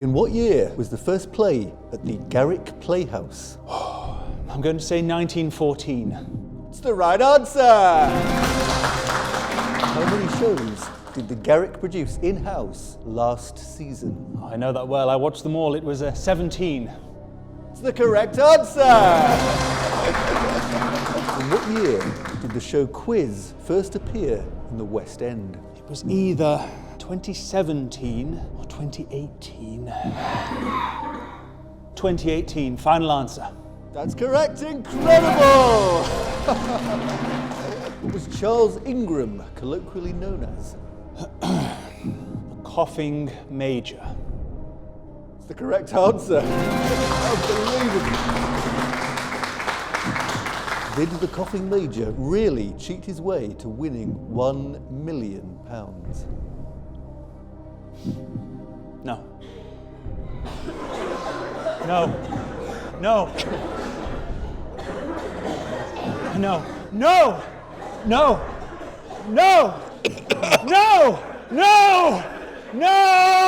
In what year was the first play at the Garrick Playhouse? I'm going to say 1914. It's the right answer! How many shows did the Garrick produce in-house last season? I know that well. I watched them all. It was 17. It's the correct answer! In what year did the show Quiz first appear in the West End? It was either 2017 or 2018. 2018, final answer. That's correct, incredible! What was Charles Ingram colloquially known as? The coughing major. It's the correct answer. Unbelievable. Did the coughing major really cheat his way to winning £1 million? No. No. No. No. No. No. No. No. No. No.